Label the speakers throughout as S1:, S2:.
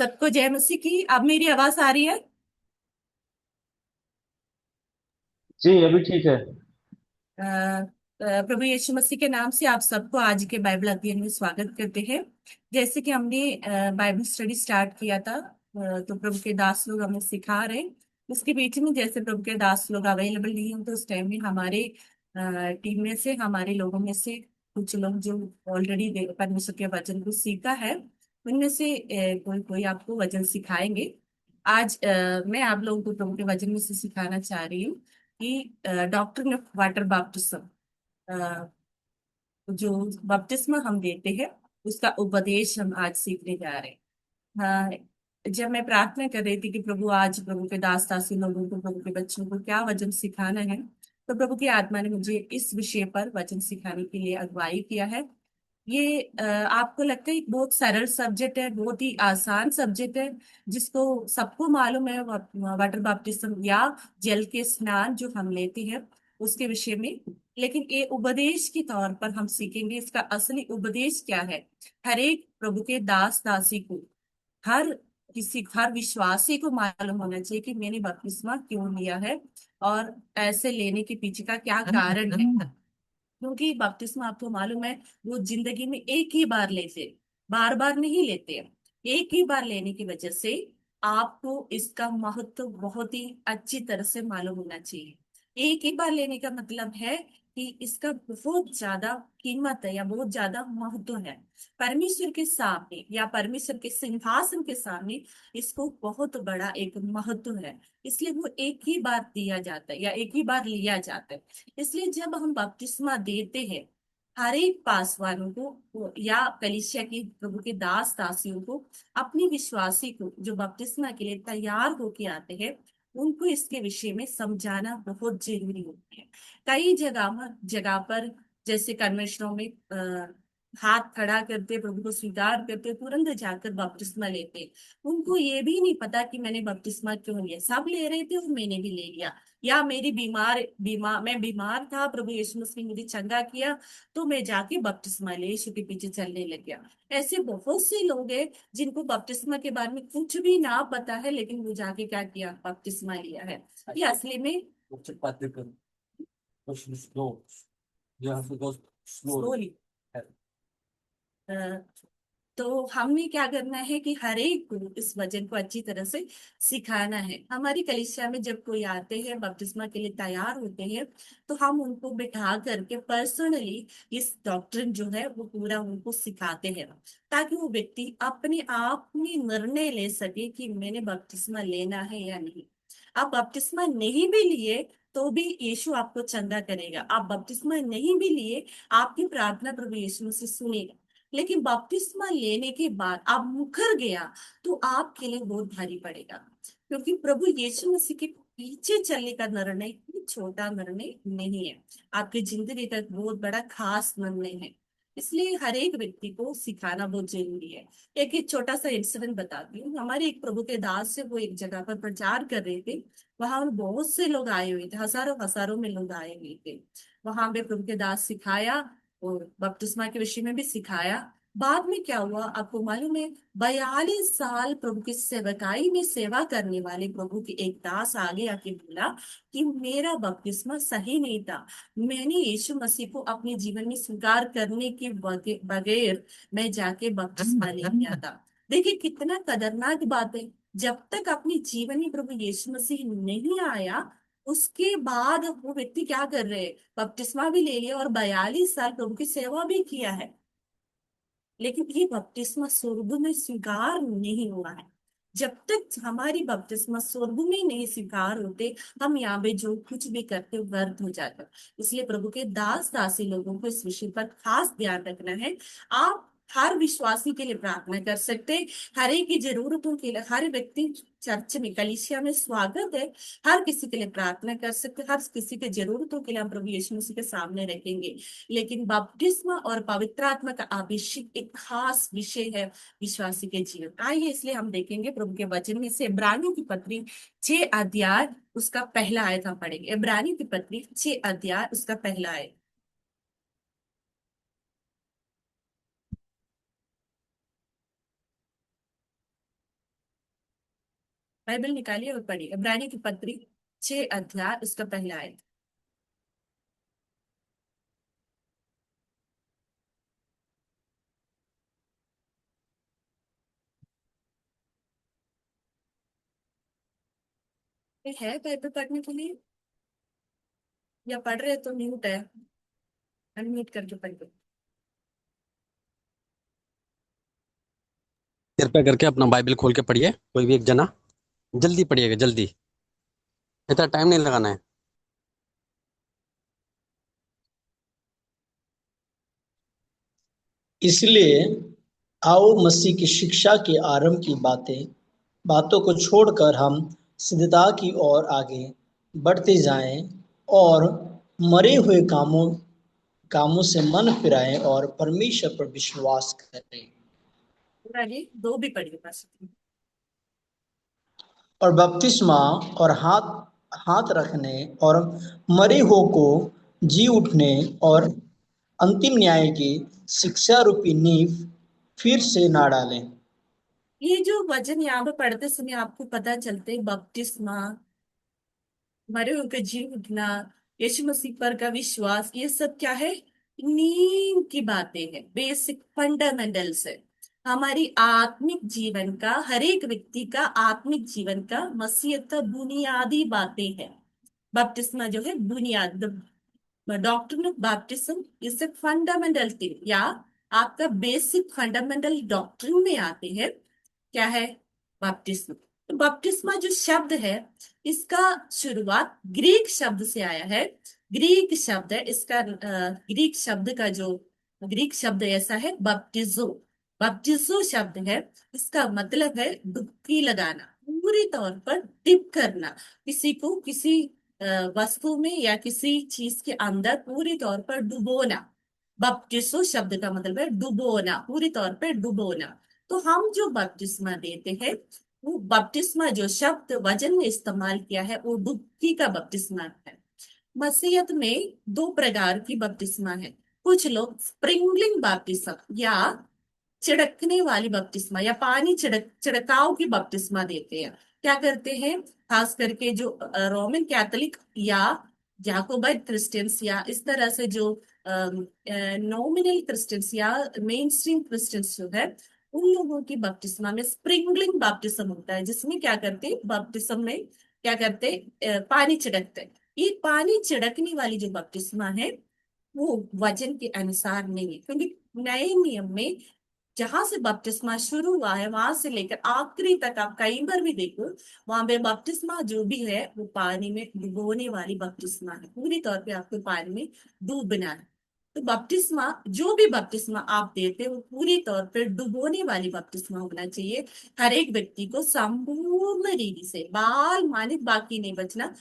S1: सबको जय मसीह की। अब मेरी आवाज आ रही है?
S2: जी अभी ठीक है।
S1: अ, प्रभु यीशु मसीह के नाम से आप सबको आज के बाइबल अध्ययन में स्वागत करते हैं। जैसे कि हमने बाइबल स्टडी स्टार्ट किया था, तो प्रभु के दास लोग हमें सिखा रहे हैं। उसके बीच में जैसे प्रभु के दास लोग अवेलेबल नहीं हो तो उस टाइम में हमारे टीम में से, हमारे लोगों में से कुछ लोग जो ऑलरेडी परमेश्वर के वचन को सीखा है, उनमें से कोई कोई आपको वचन सिखाएंगे। आज मैं आप लोगों को प्रभु के वचन में से सिखाना चाह रही हूँ कि डॉक्ट्रिन ऑफ वाटर बपटिस्म, जो बपतिस्मा हम देते हैं, उसका उपदेश हम आज सीखने जा रहे हैं। जब मैं प्रार्थना कर रही थी कि प्रभु आज प्रभु के दास दासी लोगों को, प्रभु के बच्चों को क्या वचन सिखाना है, तो प्रभु की आत्मा ने मुझे इस विषय पर वचन सिखाने के लिए अगुवाई किया है। ये आपको लगता है एक बहुत सरल सब्जेक्ट है, बहुत ही आसान सब्जेक्ट है, जिसको सबको मालूम है, वाटर बपटिस्म या जल के स्नान जो हम लेते हैं उसके विषय में। लेकिन ये उपदेश के तौर पर हम सीखेंगे इसका असली उपदेश क्या है। हर एक प्रभु के दास दासी को, हर हर विश्वासी को मालूम होना चाहिए कि मैंने बपतिस्मा क्यों लिया है और ऐसे लेने के पीछे का क्या कारण है। क्योंकि बपतिस्मा आपको मालूम है, वो जिंदगी में एक ही बार लेते, बार बार नहीं लेते हैं। एक ही बार लेने की वजह से आपको इसका महत्व बहुत ही अच्छी तरह से मालूम होना चाहिए। एक ही बार लेने का मतलब है कि इसका बहुत ज्यादा कीमत है या बहुत ज्यादा महत्व है परमेश्वर के सामने, या परमेश्वर के सिंहासन के सामने। इसको बहुत बड़ा एक महत्व है, इसलिए वो एक ही बार दिया जाता है या एक ही बार लिया जाता है। इसलिए जब हम बपतिस्मा देते हैं, हर एक पासवानों को या कलीसिया की प्रभु के दास दासियों को, अपनी विश्वासी को जो बपतिस्मा के लिए तैयार होके आते हैं, उनको इसके विषय में समझाना बहुत जरूरी होता है। कई जगह जगह पर, जैसे कन्वेंशनों में हाथ खड़ा करते, प्रभु को स्वीकार करते, तुरंत जाकर बपतिस्मा लेते। उनको ये भी नहीं पता कि मैंने बपतिस्मा क्यों लिया। सब ले रहे थे और मैंने भी ले लिया। या मेरी मैं बीमार था, प्रभु यीशु मसीह ने मुझे चंगा किया, तो मैं जाके बपतिस्मा ले यीशु के पीछे चलने लग गया। ऐसे बहुत से लोग हैं जिनको बपतिस्मा के बारे में कुछ भी ना पता है, लेकिन वो जाके क्या किया, बपतिस्मा लिया है। ये असली में स्लोली। तो हमने क्या करना है कि हर एक को इस वचन को अच्छी तरह से सिखाना है। हमारी कलीसिया में जब कोई आते हैं, बपतिस्मा के लिए तैयार होते हैं, तो हम उनको बिठा करके पर्सनली इस डॉक्ट्रिन जो है वो पूरा उनको सिखाते हैं, ताकि वो व्यक्ति अपने आप में निर्णय ले सके कि मैंने बपतिस्मा लेना है या नहीं। आप बपतिस्मा नहीं भी लिए तो भी यीशु आपको चंगा करेगा। आप बपतिस्मा नहीं भी लिए, आपकी प्रार्थना प्रभु यीशु मसीह सुनेगा। लेकिन बपतिस्मा लेने के बाद आप मुकर गया तो आपके लिए बहुत भारी पड़ेगा, क्योंकि प्रभु यीशु मसीह के पीछे चलने का निर्णय कोई छोटा निर्णय नहीं है। आपकी जिंदगी का एक बहुत बड़ा खास निर्णय है। इसलिए हर एक व्यक्ति को सिखाना बहुत जरूरी है। एक छोटा सा इंसिडेंट बताती हूँ। हमारे एक प्रभु के दास से, वो एक जगह पर प्रचार कर रहे थे। वहां बहुत से लोग आए हुए थे, हजारों हजारों में लोग आए हुए थे। वहां पे प्रभु के दास सिखाया और बपतिस्मा के विषय में भी सिखाया। बाद में क्या हुआ आपको मालूम है? 42 साल प्रभु की सेवकाई में सेवा करने वाले प्रभु के एक दास आगे आके बोला कि मेरा बपतिस्मा सही नहीं था। मैंने यीशु मसीह को अपने जीवन में स्वीकार करने के बगैर मैं जाके बपतिस्मा ले लिया था। देखिए कितना खतरनाक बात है। जब तक अपने जीवन में प्रभु यीशु मसीह नहीं आया, उसके बाद वो व्यक्ति क्या कर रहे हैं, बपतिस्मा भी ले लिया और 42 साल प्रभु की सेवा भी किया है। लेकिन ये बपतिस्मा स्वर्ग में स्वीकार नहीं हुआ है। जब तक हमारी बपतिस्मा स्वर्ग में नहीं स्वीकार होते, हम यहाँ पे जो कुछ भी करते व्यर्थ हो जाता। इसलिए प्रभु के दास दासी लोगों को इस विषय पर खास ध्यान रखना है। आप हर विश्वासी के लिए प्रार्थना कर सकते हैं, हर एक की जरूरतों के लिए। हर व्यक्ति चर्च में, कलीसिया में स्वागत है। हर किसी के लिए प्रार्थना कर सकते हैं, हर किसी के जरूरतों के लिए हम प्रभु यीशु मसीह के सामने रखेंगे। लेकिन बपतिस्मा और पवित्र आत्मा का अभिषेक एक खास विषय है विश्वासी के जीवन। आइए इसलिए हम देखेंगे प्रभु के वचन में से इब्रानियों की पत्री 6 अध्याय उसका पहला आयत हम पढ़ेंगे। इब्रानियों की पत्री 6 अध्याय उसका पहला आयत। बाइबल निकालिए और पढ़िए, इब्रानी की पत्री 6 अध्याय उसका पहला आयत। ये है बाइबल पढ़ने के लिए, या पढ़ रहे तो म्यूट है, अनम्यूट करके पढ़िए।
S3: कृपया करके अपना बाइबल खोल के पढ़िए, कोई भी एक जना। जल्दी पढ़िएगा, जल्दी, इतना टाइम नहीं लगाना है।
S4: इसलिए आओ मसीह की शिक्षा के आरंभ की बातों को छोड़कर हम सिद्धता की ओर आगे बढ़ते जाएं और मरे हुए कामों से मन फिराएं और परमेश्वर पर विश्वास करें
S1: इब्रानी 2 भी पढ़िए बस।
S4: और बपतिस्मा और हाथ हाथ रखने और मरे हुओं को जी उठने और अंतिम न्याय की शिक्षा रूपी नींव फिर से ना डालें।
S1: ये जो वचन यहाँ पे पढ़ते समय आपको पता चलते, बपतिस्मा, मरे हुए का जी उठना, यीशु मसीह पर का विश्वास, ये सब क्या है? नींव की बातें हैं, बेसिक फंडामेंटल्स है। हमारी आत्मिक जीवन का, हर एक व्यक्ति का आत्मिक जीवन का, मसीहत का बुनियादी बातें हैं। बपतिस्मा जो है बुनियाद, doctrine of baptism is a fundamental thing, या आपका बेसिक फंडामेंटल डॉक्ट्रिन में आते हैं। क्या है? बपतिस्मा। तो बपतिस्मा जो शब्द है, इसका शुरुआत ग्रीक शब्द से आया है। ग्रीक शब्द है इसका, ग्रीक शब्द का जो ग्रीक शब्द ऐसा है, बपटिजो। बपटिजो शब्द है, इसका मतलब है डुबकी लगाना, पूरी तौर पर डिप करना, किसी को किसी वस्तु में या किसी चीज के अंदर पूरी तौर पर डुबोना। बपटिस्मो शब्द का मतलब है डुबोना, पूरी तौर पर डुबोना। तो हम जो बपतिस्मा देते हैं, वो बपतिस्मा जो शब्द वचन में इस्तेमाल किया है, वो डुबकी का बपतिस्मा है। मसीहत में 2 प्रकार की बपतिस्मा है। कुछ लोग स्प्रिंगलिंग बपतिस्मा या छिड़कने वाली बपतिस्मा या पानी छिड़काव की बपतिस्मा देते हैं। क्या करते हैं? खास करके जो रोमन कैथोलिक या जाकोबाइट क्रिश्चियंस, या इस तरह से जो नॉमिनल क्रिश्चियंस या मेन स्ट्रीम क्रिश्चियंस जो है, उन लोगों की बपतिस्मा में स्प्रिंगलिंग बपतिस्म होता है, जिसमें क्या करते हैं, बपतिस्म में क्या करते हैं, पानी छिड़कते हैं। ये पानी छिड़कने वाली जो बपतिस्मा है, वो वचन के अनुसार नहीं है, क्योंकि नए नियम में जहां से बपतिस्मा शुरू हुआ है, वहां से लेकर आखिरी तक आप कहीं पर भी देखो, वहां पे बपतिस्मा जो भी है वो पानी में डुबोने वाली बपतिस्मा है, पूरी तौर पे आपको पानी में डूबना है। तो बपतिस्मा, जो भी बपतिस्मा आप देते हो, पूरी तौर पर डुबोने वाली बपतिस्मा होना चाहिए। हर एक व्यक्ति को संपूर्ण रीति से, बाल मानिक बाकी नहीं बचना,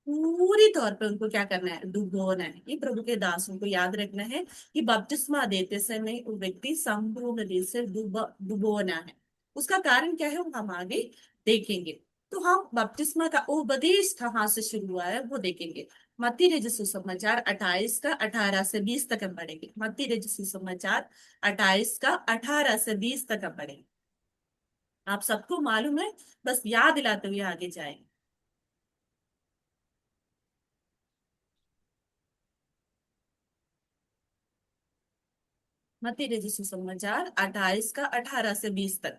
S1: पूरी तौर पे उनको क्या करना है? डुबोना है। ये प्रभु के दासों को याद रखना है कि बपतिस्मा देते समय वो व्यक्ति संपूर्ण दिल से डुबोना है। उसका कारण क्या है, वो हम आगे देखेंगे। तो हम बपतिस्मा का उपदेश कहाँ से शुरू हुआ है वो देखेंगे। मत्ती रचित सुसमाचार 28 का 18 से 20 तक हम पढ़ेंगे। मत्ती रचित सुसमाचार 28 का 18 से 20 तक हम पढ़ेंगे। आप सबको मालूम है, बस याद दिलाते हुए आगे जाएंगे। मत्ती रचित सुसमाचार 28 का 18 से 20 तक।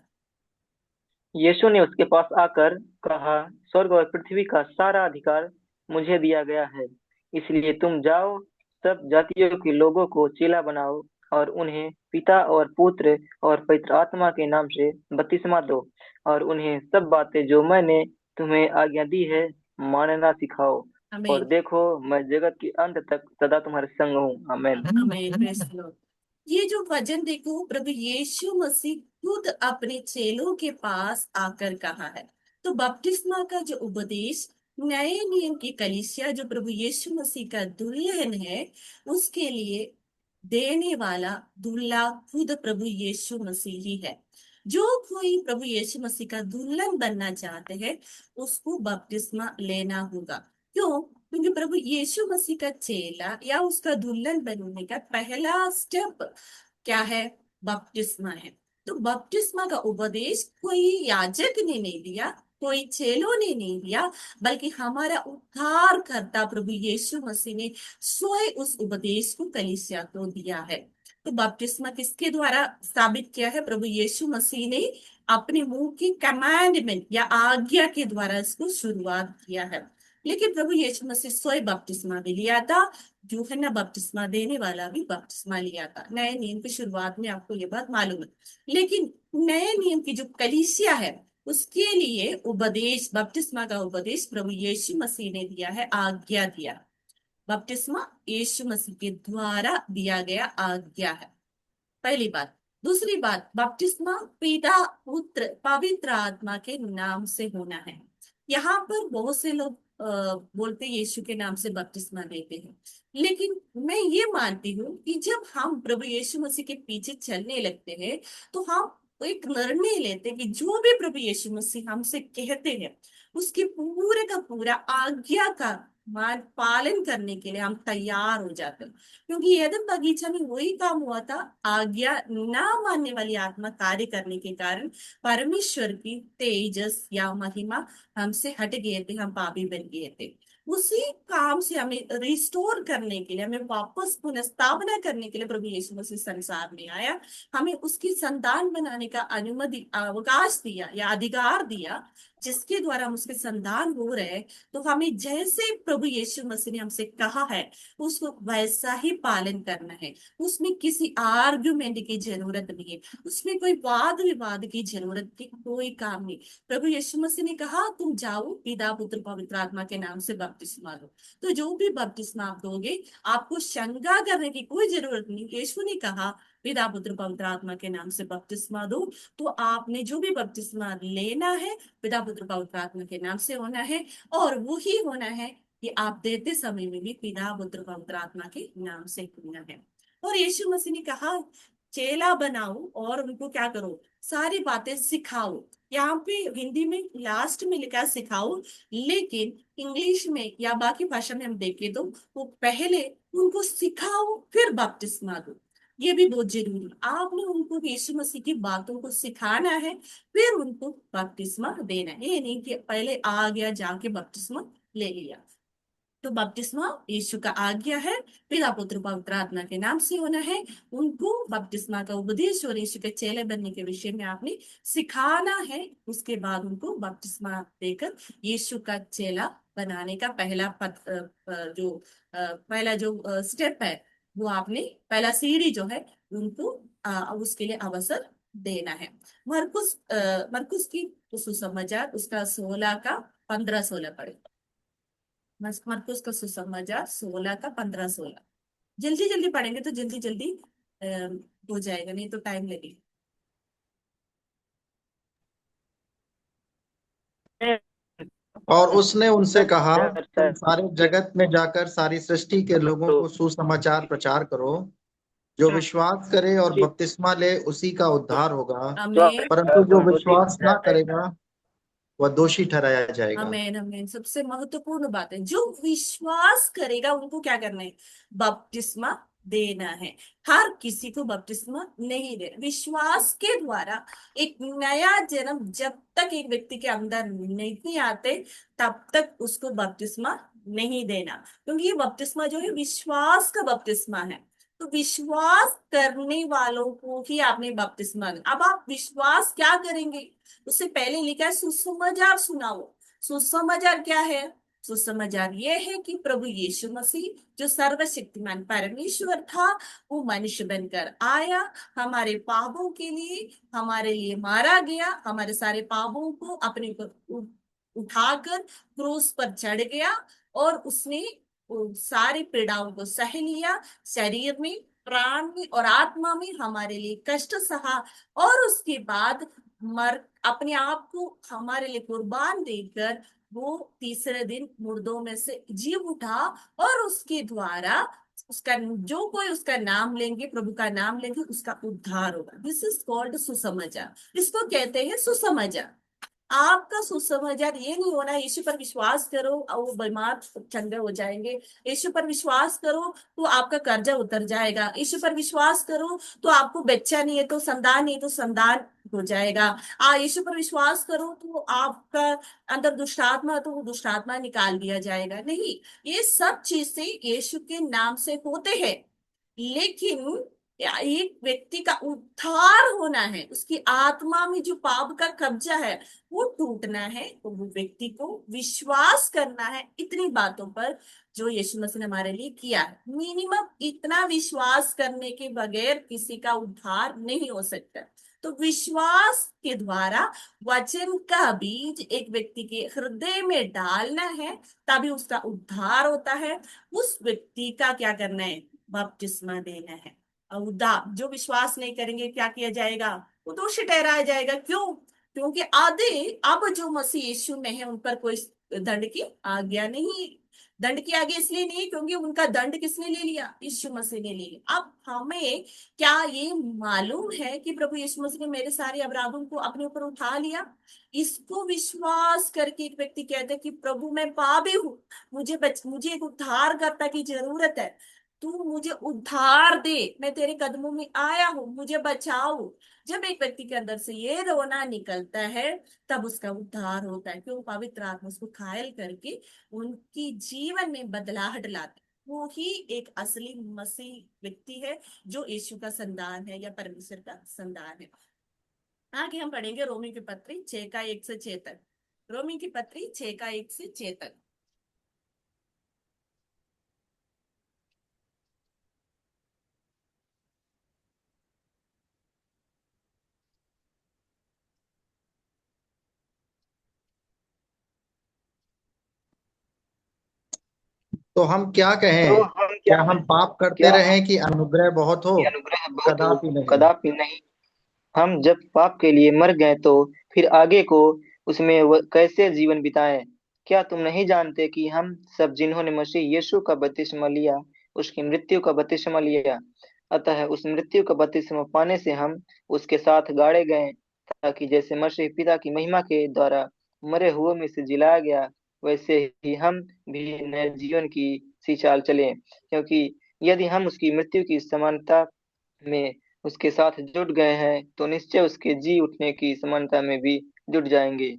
S5: यीशु ने उसके पास आकर कहा, स्वर्ग और पृथ्वी का सारा अधिकार मुझे दिया गया है। इसलिए तुम जाओ, सब जातियों के लोगों को चेला बनाओ और उन्हें पिता और पुत्र और पवित्र आत्मा के नाम से बपतिस्मा दो, और उन्हें सब बातें जो मैंने तुम्हें आज्ञा दी है मानना सिखाओ। और
S1: आमीन।
S5: देखो, मैं जगत के अंत तक सदा तुम्हारे संग हूँ। आमीन।
S1: आमीन। Praise the Lord। ये जो वचन देखो, प्रभु यीशु मसीह खुद अपने चेलों के पास आकर कहा है। तो बपतिस्मा का जो उपदेश नए नियम की कलीसिया, जो प्रभु यीशु मसीह का दुल्हन है, उसके लिए देने वाला दूल्हा खुद प्रभु यीशु मसीह ही है। जो कोई प्रभु यीशु मसीह का दुल्हन बनना चाहते हैं, उसको बपतिस्मा लेना होगा। क्यों? क्योंकि प्रभु यीशु मसीह का चेला या उसका दुल्हन बनने का पहला स्टेप क्या है? बपतिस्मा है। तो बपतिस्मा का उपदेश कोई याजक ने नहीं दिया, कोई चेलों ने नहीं दिया, बल्कि हमारा उद्धार करता प्रभु यीशु मसीह ने स्वयं उस उपदेश को कलीसिया को दिया है। तो बपतिस्मा किसके द्वारा स्थापित किया है? प्रभु यीशु मसीह ने अपने मुंह की कमांडमेंट या आज्ञा के द्वारा इसको शुरुआत किया है। लेकिन प्रभु यीशु मसीह स्वयं बपतिस्मा भी लिया था, यूहन्ना बपतिस्मा देने वाला भी बपतिस्मा लिया था। नए नियम की शुरुआत में आपको ये बात मालूम है। लेकिन नए नियम की जो कलीसिया है उसके लिए उपदेश, बपतिस्मा का उपदेश प्रभु यीशु मसीह ने दिया है, आज्ञा दिया। बपतिस्मा यीशु मसीह के द्वारा दिया गया आज्ञा है, पहली बात। दूसरी बात, बपतिस्मा पिता पुत्र पवित्र आत्मा के नाम से होना है। यहाँ पर बहुत से लोग बोलते यीशु के नाम से बपतिस्मा लेते हैं, लेकिन मैं ये मानती हूँ कि जब हम प्रभु यीशु मसीह के पीछे चलने लगते हैं तो हम एक निर्णय लेते हैं कि जो भी प्रभु यीशु मसीह हमसे कहते हैं उसके पूरे का पूरा आज्ञा का मान पालन करने के लिए हम तैयार हो जाते हैं। क्योंकि एदन बगीचा में वही काम हुआ था, आज्ञा ना मानने वाली आत्मा कार्य करने के कारण परमेश्वर की तेजस या महिमा हमसे हट गए थे, हम पापी बन गए थे। उसी काम से हमें रिस्टोर करने के लिए, हमें वापस पुनर्स्थापना करने के लिए प्रभु यीशु मसीह संसार में आया, हमें उसकी संतान बनाने का अनुमति अवकाश दिया या अधिकार दिया, जिसके द्वारा हम उसके संतान हो रहे। तो हमें जैसे प्रभु यीशु मसीह ने हमसे कहा है उसको वैसा ही पालन करना है। उसमें किसी आर्गुमेंट की जरूरत नहीं है, उसमें कोई वाद विवाद की जरूरत की कोई काम नहीं। प्रभु यीशु मसीह ने कहा तुम जाओ पिता पुत्र पवित्र आत्मा के नाम से बपतिस्मा दो। तो जो भी बपतिस्मा आप दोगे आपको शंका करने की कोई जरूरत नहीं। यीशु ने कहा पिता पुत्र पवित्र आत्मा के नाम से बपतिस्मा दो, तो आपने जो भी बपतिस्मा लेना है पिता पुत्र पवित्र आत्मा के नाम से होना है, और वो ही होना है कि आप देते समय में भी पिता पुत्र पवित्र आत्मा के नाम से होना है। और यीशु मसीह ने कहा चेला बनाओ और उनको क्या करो, सारी बातें सिखाओ। यहाँ पे हिंदी में लास्ट में लिखा है सिखाओ, लेकिन इंग्लिश में या बाकी भाषा में हम देखें तो वो पहले उनको सिखाओ फिर बपतिस्मा दो। ये भी बहुत जरूरी है। आपने उनको यीशु मसीह की बातों को सिखाना है, फिर उनको बपतिस्मा देना है। ये नहीं कि पहले आ गया जाके बपतिस्मा ले लिया। तो बपतिस्मा यीशु का आज्ञा है, पिता पुत्र पवित्र आत्मा के नाम से होना है। उनको बपतिस्मा का उपदेश और यीशु के चेले बनने के विषय में आपने सिखाना है। उसके बाद उनको बपतिस्मा देकर यीशु का चेला बनाने का पहला पहला जो स्टेप है वो आपने, पहला सीढ़ी जो है उनको उसके लिए अवसर देना है। मरकुस की सुसमाचार उसका 16 का 15-16 पढ़े। मरकुस का सुसमाचार 16 का 15-16 जल्दी जल्दी पढ़ेंगे तो जल्दी जल्दी हो जाएगा, नहीं तो टाइम लगेगा।
S6: और उसने उनसे कहा तुम
S5: सर
S6: सारे जगत में जाकर सारी सृष्टि के लोगों को सुसमाचार प्रचार करो। जो विश्वास करे और बपतिस्मा ले उसी का उद्धार होगा,
S1: आमीन
S6: परंतु जो विश्वास ना करेगा वह दोषी ठहराया जाएगा।
S1: आमीन आमीन। सबसे महत्वपूर्ण बात है, जो विश्वास करेगा उनको क्या करना है, बपतिस्मा देना है। हर किसी को बपतिस्मा नहीं देना। विश्वास के द्वारा एक नया जन्म जब तक एक व्यक्ति के अंदर नहीं आते तब तक उसको बपतिस्मा नहीं देना, क्योंकि ये बपतिस्मा जो है विश्वास का बपतिस्मा है। तो विश्वास करने वालों को ही आपने बपतिस्मा देना। अब आप विश्वास क्या करेंगे, उससे पहले लिखा है सुसमाचार सुनाओ। सुसमाचार क्या है? सुसमाचार ये है कि प्रभु यीशु मसीह जो सर्वशक्तिमान परमेश्वर था वो मनुष्य बनकर आया, हमारे पापों के लिए, हमारे लिए मारा गया, हमारे सारे पापों को अपने ऊपर उठाकर क्रूस पर चढ़ गया और उसने सारी पीड़ाओं को सह लिया, शरीर में, प्राण में और आत्मा में हमारे लिए कष्ट सहा, और उसके बाद अपने आप को हमारे लिए कुर्बान देकर वो तीसरे दिन मुर्दों में से जी उठा, और उसके द्वारा उसका जो कोई उसका नाम लेंगे, प्रभु का नाम लेंगे, उसका उद्धार होगा। दिस इज कॉल्ड सुसमाचार। इसको कहते हैं सुसमाचार। आपका सुसमाचार ये नहीं होना यीशु पर विश्वास करो और वो बीमार चंगे हो जाएंगे, यीशु पर विश्वास करो तो आपका कर्जा उतर जाएगा, यीशु पर विश्वास करो तो आपको बच्चा नहीं है तो संतान नहीं तो संतान हो जाएगा। यीशु पर विश्वास करो तो आपका अंदर दुष्ट आत्मा है, तो वो दुष्ट आत्मा निकाल दिया जाएगा। नहीं, ये सब चीजें यीशु के नाम से होते हैं, लेकिन एक व्यक्ति का उद्धार होना है, उसकी आत्मा में जो पाप का कब्जा है वो टूटना है, तो वो व्यक्ति को विश्वास करना है इतनी बातों पर जो यीशु मसीह ने हमारे लिए किया है। मिनिमम इतना विश्वास करने के बगैर किसी का उद्धार नहीं हो सकता। तो विश्वास के द्वारा वचन का बीज एक व्यक्ति के हृदय में डालना है, तभी उसका उद्धार होता है। उस व्यक्ति का क्या करना है? बपतिस्मा देना है। और जो विश्वास नहीं करेंगे क्या किया जाएगा? वो दोषी ठहराया जाएगा। क्यों? क्योंकि आधे अब जो मसीह यीशु में है उन पर कोई दंड की आज्ञा नहीं। दंड की आज्ञा इसलिए नहीं क्योंकि उनका दंड किसने ले लिया? यीशु मसीह ने ले लिया। अब हमें क्या ये मालूम है कि प्रभु यीशु मसीह ने मेरे सारे अपराधों को अपने ऊपर उठा लिया? इसको विश्वास करके एक व्यक्ति कहता है कि प्रभु मैं पापी हूँ, मुझे एक उद्धारकर्ता की जरूरत है, तू मुझे उद्धार दे, मैं तेरे कदमों में आया हूँ, मुझे बचाओ। जब एक व्यक्ति के अंदर से ये रोना निकलता है तब उसका उद्धार होता है। क्यों? पवित्र आत्मा उसको घायल करके उनकी जीवन में बदलाहट लाते। वो ही एक असली मसीह व्यक्ति है जो यीशु का संतान है या परमेश्वर का संतान है। आगे हम पढ़ेंगे रोमी की पत्री 6 का 1 से 6 तक। रोमी की पत्री 6 का 1 से 6 तक।
S6: तो हम क्या
S5: तो
S6: कहें?
S5: हम
S6: क्या हम पाप करते
S5: क्या
S6: रहें कि अनुग्रह बहुत हो?
S5: कि अनुग्रह बहुत हो?
S6: कदापि नहीं।
S5: कदापि नहीं। हम जब पाप के लिए मर गए तो फिर आगे को उसमें कैसे जीवन बिताएं? क्या तुम नहीं जानते कि हम सब जिन्होंने मसीह यीशु का बपतिस्मा लिया, उसकी मृत्यु का बपतिस्मा लिया, अतः उस मृत्यु का बपतिस्मा पाने से हम उसके साथ गाड़े गए, ताकि जैसे मसीह पिता की महिमा के द्वारा मरे हुए में से जिलाया गया, वैसे ही हम भी नए जीवन की सी चाल चलें। क्योंकि यदि हम उसकी मृत्यु की समानता में उसके साथ जुट गए हैं तो निश्चय उसके जी उठने की समानता में भी जुट जाएंगे।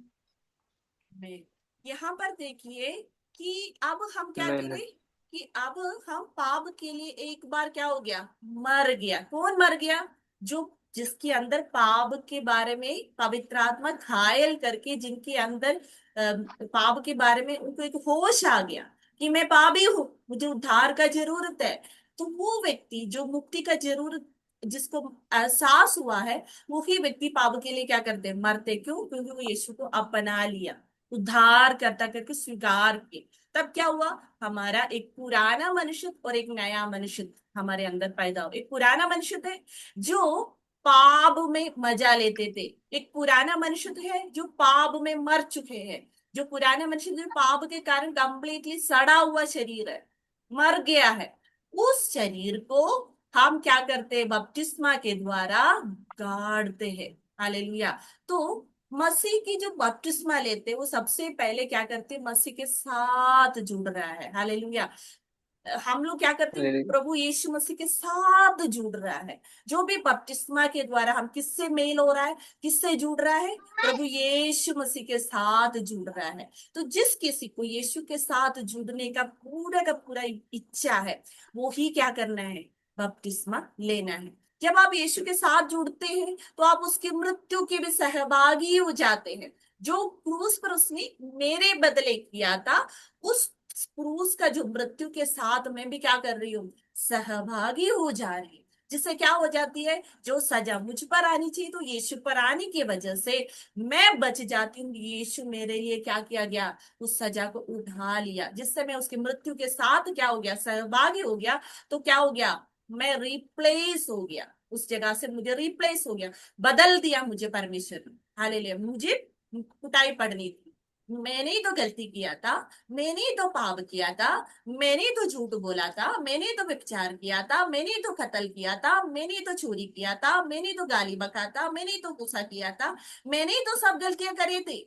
S1: में यहाँ पर देखिए कि अब हम क्या
S5: मैंने
S1: करें कि अब हम पाप के लिए एक बार क्या हो गया? मर गया। कौन मर गया? जो जिसके अंदर पाप के बारे में पवित्र आत्मा घायल करके, जिनके अंदर पाप के बारे में उनको एक होश आ गया कि मैं पापी हूँ, मुझे उद्धार का जरूरत है। तो वो व्यक्ति जो मुक्ति का जरूरत जिसको एहसास हुआ है, वो ही व्यक्ति पाप के लिए क्या करते हैं? मरते। क्यों? क्योंकि वो यीशु को अपना लिया, उद्धार करता करके स्वीकार किए। तब क्या हुआ? हमारा एक पुराना मनुष्य और एक नया मनुष्य हमारे अंदर पैदा हो। एक पुराना मनुष्य है जो पाप में मजा लेते थे, एक पुराना मनुष्य है जो पाप में मर चुके हैं। जो पुराना मनुष्य जो पाप के कारण कंप्लीटली सड़ा हुआ शरीर है, मर गया है, उस शरीर को हम क्या करते हैं? बपतिस्मा के द्वारा गाड़ते हैं। हालेलुया। तो मसीह की जो बपतिस्मा लेते हैं वो सबसे पहले क्या करते हैं? मसीह के साथ जुड़ रहा है। हालेलुया। हम लोग क्या करते हैं? प्रभु यीशु मसीह के साथ जुड़ रहा है। जो भी बपतिस्मा के द्वारा हम किससे मेल हो रहा है, किससे जुड़ रहा है? प्रभु यीशु मसीह के साथ जुड़ रहा है। तो जिस किसी को यीशु के साथ जुड़ने का पूरा इच्छा है, वो ही क्या करना है? बपतिस्मा लेना है। जब आप यीशु के साथ जुड़ते हैं तो आप उसकी मृत्यु के भी सहभागी हो जाते हैं। जो क्रूस पर उसने मेरे बदले किया था, उस क्रूस का जो मृत्यु के साथ मैं भी क्या कर रही हूँ? सहभागी हो जा रही हूँ। जिससे क्या हो जाती है? जो सजा मुझ पर आनी चाहिए तो यीशु पर आने की वजह से मैं बच जाती हूँ। यीशु मेरे लिए क्या किया गया? उस सजा को उठा लिया, जिससे मैं उसकी मृत्यु के साथ क्या हो गया? सहभागी हो गया। तो क्या हो गया? मैं रिप्लेस हो गया, उस जगह से मुझे रिप्लेस हो गया, बदल दिया मुझे परमेश्वर ने। हालेलुया। मुझे कुटाई पड़नी थी, मैंने ही तो गलती किया था, मैंने ही तो पाप किया था, मैंने ही तो झूठ बोला था, मैंने ही तो व्यभिचार किया था, मैंने ही तो कत्ल किया था, मैंने ही तो चोरी किया था, मैंने ही तो गाली बका था, मैंने ही तो गुस्सा किया था, मैंने ही तो सब गलतियां करे थे।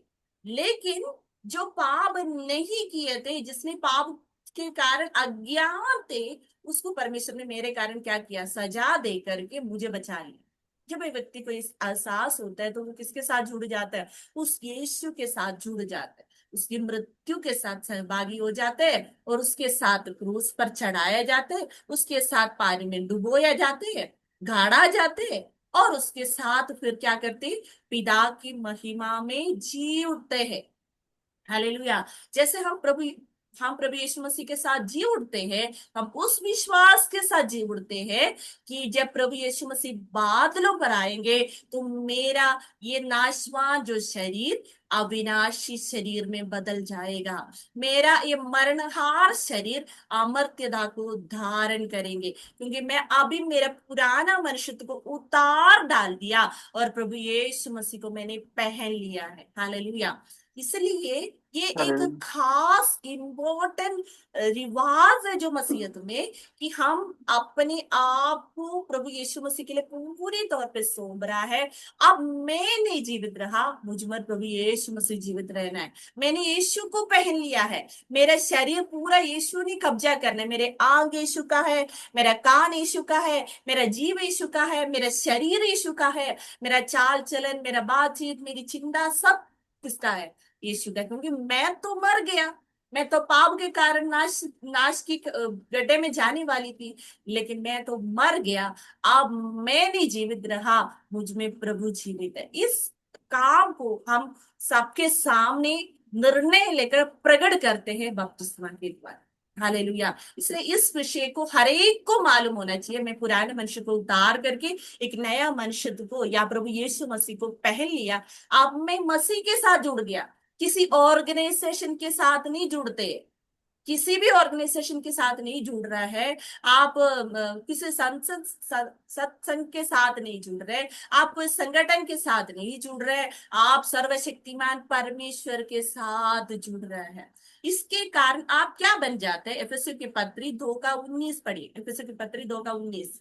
S1: लेकिन जो पाप नहीं किए थे, जिसने पाप के कारण अज्ञान थे, उसको परमेश्वर ने मेरे कारण क्या किया? सजा दे करके मुझे बचा लिया। जब एक व्यक्ति को इस एहसास होता है तो वो किसके साथ जुड़ जाता है? उस यीशु के साथ जुड़ जाता है, उसकी मृत्यु के साथ सहभागी हो जाते हैं, और उसके साथ क्रूस पर चढ़ाया जाता है, उसके साथ पानी में डुबोया जाते हैं, गाड़ा जाते हैं, और उसके साथ फिर क्या करते हैं? पिता की महिमा में जी उठते हैं। हालेलुया। जैसे हम प्रभु यीशु मसीह के साथ जी उठते हैं, हम उस विश्वास के साथ जी उठते हैं कि जब प्रभु यीशु मसीह बादलों पर आएंगे तो मेरा ये नाशवान जो शरीर अविनाशी शरीर में बदल जाएगा, मेरा ये मरणहार शरीर अमर्त्यता को धारण करेंगे, क्योंकि मैं अभी मेरा पुराना मनुष्य को उतार डाल दिया और प्रभु यीशु मसीह को मैंने पहन लिया है। हालेलुया। इसलिए ये एक
S5: हालेलुया।
S1: खास इम्पोर्टेंट रिवाज है जो मसीहत में, कि हम अपने आप को प्रभु यीशु मसीह के लिए पूरी तौर पे सौंप रहा है। अब मैं नहीं जीवित रहा, मुझ में प्रभु यीशु मसीह जीवित रहना है। मैंने यीशु को पहन लिया है, मेरा शरीर पूरा यीशु ने कब्जा करना है। मेरे आंग यीशु का है, मेरा कान यीशु का है, मेरा जीव यीशु का है, मेरा शरीर यीशु का है, मेरा चाल चलन, मेरा बातचीत, मेरी चिंता सब किसका है? यीशु का। क्योंकि मैं तो मर गया, मैं तो पाप के कारण नाश नाश की गड्ढे में जाने वाली थी, लेकिन मैं तो मर गया। अब मैं नहीं जीवित रहा, मुझ में प्रभु जीवित है। इस काम को हम सबके सामने निर्णय लेकर प्रकट करते हैं बपतिस्मा के द्वारा। हालेलुया। इसलिए इस विषय को हर एक को मालूम होना चाहिए। मैं पुराने मनुष्य को उतार करके एक नया मनुष्य को या प्रभु यीशु मसीह को पहन लिया। अब मैं मसीह के साथ जुड़ गया, किसी ऑर्गेनाइजेशन के साथ नहीं जुड़ते, किसी भी ऑर्गेनाइजेशन के साथ नहीं जुड़ रहा है आप, किसी संसद सत्संग के साथ नहीं जुड़ रहे, आप कोई संगठन के साथ नहीं जुड़ रहे, आप सर्वशक्तिमान परमेश्वर के साथ जुड़ रहे हैं। इसके कारण आप क्या बन जाते हैं? एफएससी की पत्री 2:19 पढ़िए। एफएससी की पत्री 2:19।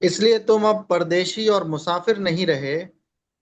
S6: इसलिए तुम अब परदेशी और मुसाफिर नहीं रहे,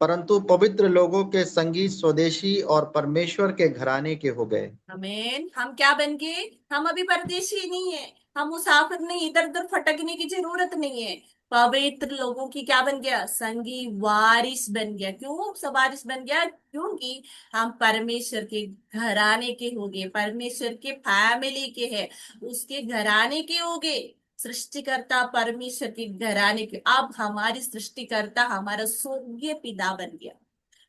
S6: परंतु पवित्र लोगों के संगी, स्वदेशी और परमेश्वर के घराने के हो गए।
S1: आमीन। हम क्या बन गए? हम अभी परदेशी नहीं है, हम मुसाफिर नहीं, इधर उधर भटकने की जरूरत नहीं है। पवित्र लोगों की क्या बन गया? संगी, वारिस बन गया। क्यों सब वारिस बन गया? क्योंकि हम परमेश्वर के घराने के हो गए, परमेश्वर के फैमिली के हैं, उसके घराने के हो गए। सृष्टिकर्ता परमेश्वर के घराने के। अब हमारी सृष्टिकर्ता हमारा स्वर्गीय पिता बन गया,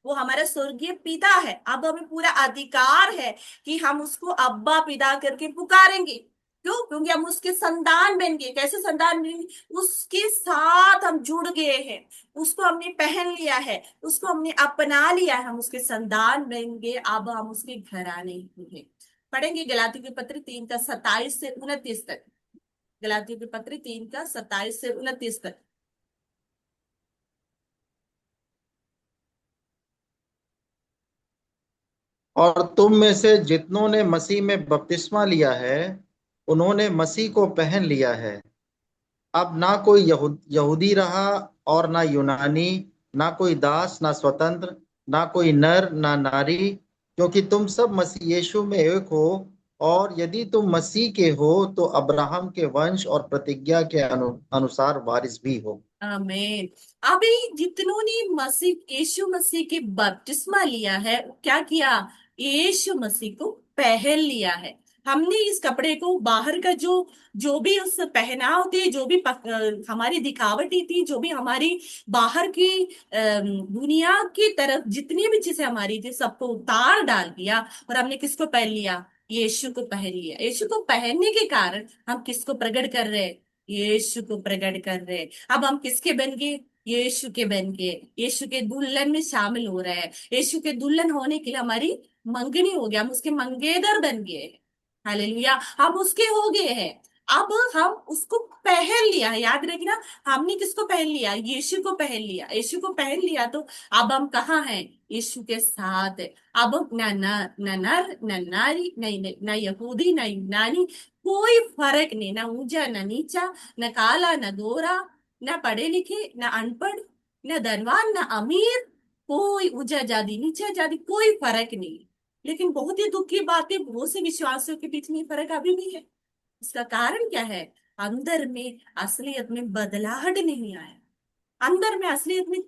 S1: वो हमारा स्वर्गीय पिता है। अब हमें पूरा अधिकार है कि हम उसको अब्बा पिता करके पुकारेंगे। क्यों? क्योंकि हम उसके संतान बन गए। कैसे संतान बन गए? उसके साथ हम जुड़ गए हैं, उसको हमने पहन लिया है, उसको हमने अपना लिया है, हम उसके संतान बन गए। अब हम उसके घराने हैं। पढ़ेंगे गलातियों की पत्री 3:27 से 29 तक। गलातियों की पत्री 3:27 से 29 तक।
S6: और तुम में से जितनों ने मसीह में बपतिस्मा लिया है, उन्होंने मसीह को पहन लिया है। अब ना कोई यहूदी रहा और ना यूनानी, ना कोई दास ना स्वतंत्र, ना कोई नर ना नारी, क्योंकि तुम सब मसीह यीशु में एक हो। और यदि तुम मसीह के हो तो अब्राहम के वंश और प्रतिज्ञा के अनुसार वारिस भी हो।
S1: आमीन। अभी जितनों ने मसीह यीशु मसीह के बपतिस्मा लिया है, क्या किया? यीशु मसीह को पहन लिया है। हमने इस कपड़े को बाहर का जो जो भी उस पहनाव थे, जो भी हमारी दिखावटी थी, जो भी हमारी बाहर की दुनिया की तरफ जितनी भी चीजें हमारी थी, सबको उतार डाल दिया और हमने किसको पहन लिया? यीशु को पहन लिया। यीशु को पहनने के कारण हम किसको प्रकट कर रहे हैं? यीशु को प्रकट कर रहे हैं। अब हम किसके बन गए? यीशु के बन गए। यीशु के दुल्हन में शामिल हो रहे हैं। यीशु के दुल्हन होने के लिए हमारी मंगनी हो गया, हम उसके मंगेदर बन गए। हालेलुया। हम उसके हो गए हैं। अब हम उसको पहन लिया है। याद रखना, हमने किसको पहन लिया? यीशु को पहन लिया। यीशु को पहन लिया तो अब हम कहाँ हैं? यीशु के साथ है। अब हम न नर न नारी, नहीं न यहूदी न यूनानी, कोई फर्क नहीं, ना ऊंचा ना नीचा, न काला न गोरा, न पढ़े लिखे न अनपढ़, न धनवान न अमीर, कोई ऊंचा जाति नीचा जाति कोई फर्क नहीं। लेकिन बहुत ही दुख की बात है, बहुत से विश्वासियों के बीच में ये फर्क अभी भी है। इसका कारण क्या है? अंदर में असलियत में बदलाहट नहीं आया। अंदर में असलियत में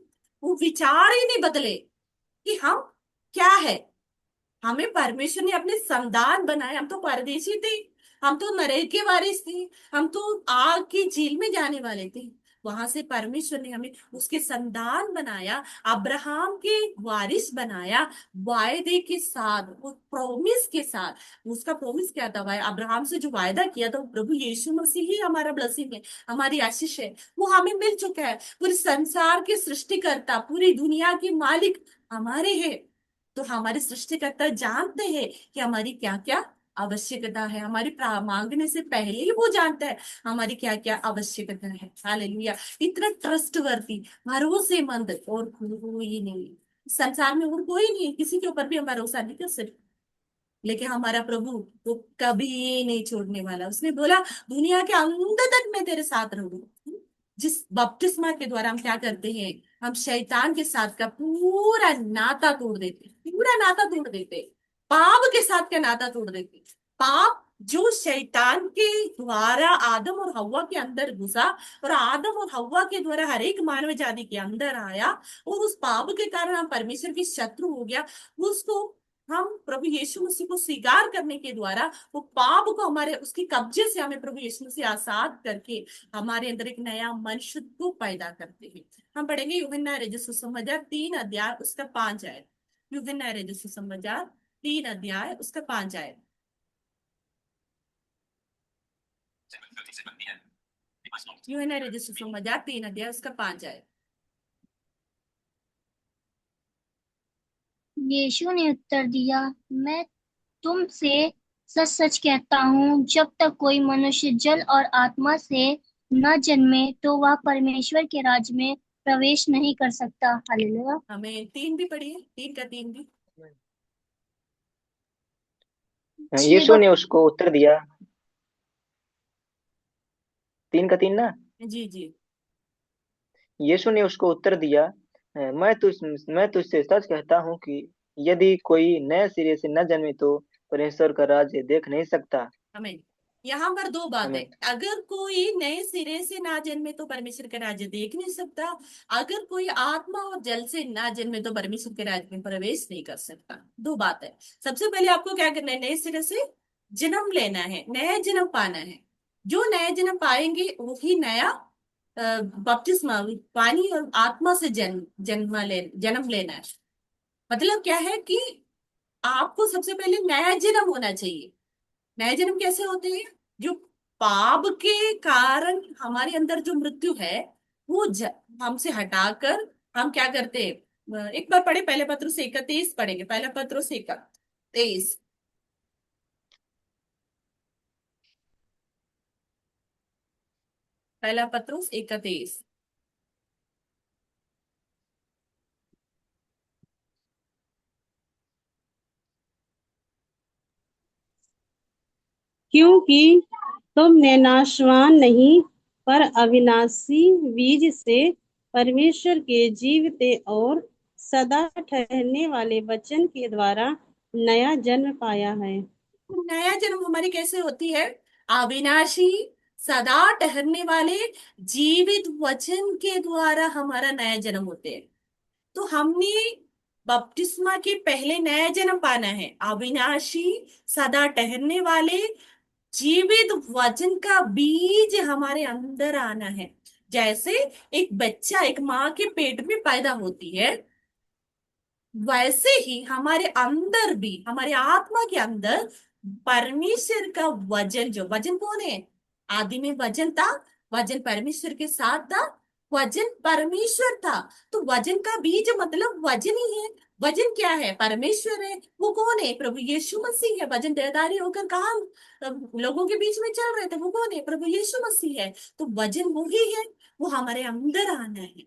S1: वो विचार ही नहीं बदले कि हम क्या है। हमें परमेश्वर ने अपने संतान बनाए, हम तो परदेशी थे, हम तो नरक के वारिस थे, हम तो आग की झील में जाने वाले थे। वहां से परमेश्वर ने हमें उसके संतान बनाया, अब्राहम के वारिस बनाया, वायदे के साथ, वो प्रॉमिस के साथ। उसका प्रॉमिस क्या था? भाई अब्राहम से जो वायदा किया था, वो प्रभु यीशु मसीह ही हमारा ब्लेसिंग है, हमारी आशीष है, वो हमें मिल चुका है। पूरे संसार के सृष्टिकर्ता, पूरी दुनिया के मालिक हमारे हैं। तो हमारे सृष्टिकर्ता जानते हैं कि हमारी क्या क्या आवश्यकता है। हमारी मांगने से पहले ही वो जानता है हमारी क्या क्या आवश्यकता है। हालेलुया। इतना ट्रस्टवर्दी, भरोसेमंद और कोई नहीं संसार में, और कोई नहीं, किसी के ऊपर भी हम भरोसा नहीं कर सकते। लेकिन हमारा प्रभु वो कभी नहीं छोड़ने वाला। उसने बोला दुनिया के अंत तक मैं तेरे साथ रहूंगा। जिस बपतिस्मा के द्वारा हम क्या करते हैं? हम शैतान के साथ का पूरा नाता तोड़ देते, पूरा नाता तोड़ देते, पाप के साथ का नाता तोड़ देते। पाप जो शैतान के द्वारा आदम और हव्वा के अंदर घुसा, और आदम और हव्वा के द्वारा हर एक मानव जाति के अंदर आया, और उस पाप के कारण हम परमेश्वर के शत्रु हो गया। उसको हम प्रभु यीशु मसीह को स्वीकार करने के द्वारा वो पाप को हमारे उसके कब्जे से हमें प्रभु यीशु मसीह आजाद करके हमारे अंदर एक नया मनुष्य को पैदा करते हैं। हम पढ़ेंगे यूहन्ना रचित सुसमाचार 3 अध्याय उसका 5 आयत। यूहन्ना रचित सुसमाचार 3 अध्याय उसका 5 आयत। यूहन्ना रचित सुसमाचार 3 अध्याय उसका 5 आयत।
S7: यीशु ने उत्तर दिया, मैं तुमसे सच सच कहता हूँ, जब तक कोई मनुष्य जल और आत्मा से न जन्मे तो वह परमेश्वर के राज्य में प्रवेश नहीं कर सकता। हालेलुया।
S1: हमें 3 भी पढ़िए, 3 का 3 भी।
S5: यीशु ने उसको उत्तर दिया, 3 का 3 ना।
S1: जी जी।
S5: यीशु ने उसको उत्तर दिया, मैं तुझसे सच कहता हूँ कि यदि कोई नए सिरे से न जन्मे तो परमेश्वर का राज्य देख नहीं सकता।
S1: हमें यहाँ पर 2 बातें।
S5: हमें
S1: अगर कोई नए सिरे से ना जन्मे तो परमेश्वर का राज्य देख नहीं सकता। अगर कोई आत्मा और जल से ना जन्मे तो परमेश्वर के राज्य में प्रवेश नहीं कर सकता। 2 बात है। सबसे पहले आपको क्या करना है? नए सिरे से जन्म लेना है, नया जन्म पाना है। जो नया जन्म पाएंगे वही नया बपतिस्मा, पानी और आत्मा से जन्म लेना है। मतलब क्या है कि आपको सबसे पहले नया जन्म होना चाहिए। नए जन्म कैसे होते हैं? जो पाप के कारण हमारे अंदर जो मृत्यु है वो हमसे हटाकर हम क्या करते हैं? एक बार पढ़े, पहले पत्रुस 1:23 पढ़ेंगे। पहला पत्रुस 1:23। पहला पत्रुस 1:23।
S8: क्योंकि तुमने नाशवान नहीं पर अविनाशी बीज से परमेश्वर के जीवते और सदा ठहरने वाले वचन के द्वारा नया जन्म पाया है।
S1: नया जन्म हमारी कैसे होती है? अविनाशी, सदा ठहरने वाले, जीवित वचन के द्वारा हमारा नया जन्म होते हैं। तो हमने बपतिस्मा के पहले नया जन्म पाना है। अविनाशी, सदा ठहरने वाले, जीवित वचन का बीज हमारे अंदर आना है। जैसे एक बच्चा एक माँ के पेट में पैदा होती है, वैसे ही हमारे अंदर भी, हमारे आत्मा के अंदर परमेश्वर का वचन, जो वचन कौन है? आदि में वचन था, वचन परमेश्वर के साथ था, वचन परमेश्वर था। तो वचन का बीज मतलब वचन ही है। वचन क्या है? परमेश्वर है। वो कौन है? प्रभु यीशु मसीह है। वचन देहधारी होकर कहा लोगों के बीच में चल रहे थे, वो कौन है? प्रभु यीशु मसीह है। तो वचन वो ही है, वो हमारे अंदर आना है,